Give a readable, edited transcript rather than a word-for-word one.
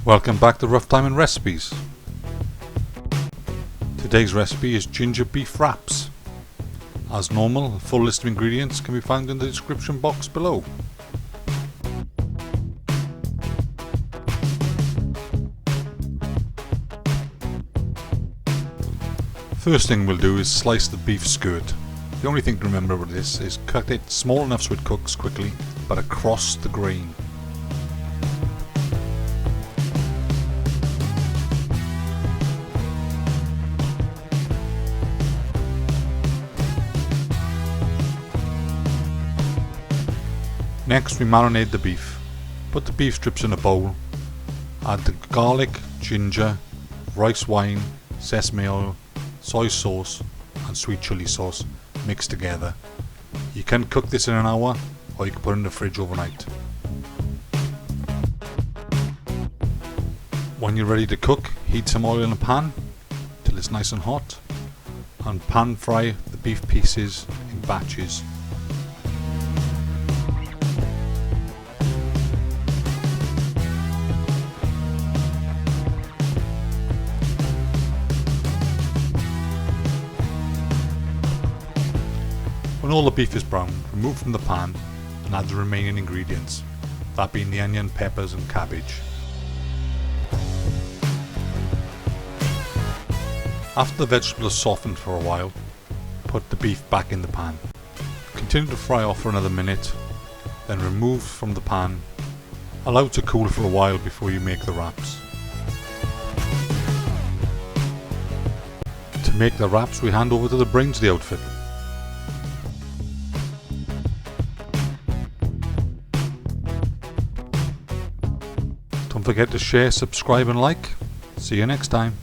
Welcome back to Rough Time and Recipes. Today's recipe is ginger beef wraps. As normal, a full list of ingredients can be found in the description box below. First thing we'll do is slice the beef skirt. The only thing to remember with this is cut it small enough so it cooks quickly, but across the grain. Next we marinate the beef. Put the beef strips in a bowl, add the garlic, ginger, rice wine, sesame oil, soy sauce and sweet chilli sauce mixed together. You can cook this in an hour or you can put it in the fridge overnight. When you're ready to cook, heat some oil in a pan till it's nice and hot and pan fry the beef pieces in batches. When all the beef is brown, remove from the pan and add the remaining ingredients, that being the onion, peppers and cabbage. After the vegetables are softened for a while, put the beef back in the pan. Continue to fry off for another minute, then remove from the pan. Allow it to cool for a while before you make the wraps. To make the wraps, we hand over to the brains of the outfit. Don't forget to share, subscribe and like. See you next time.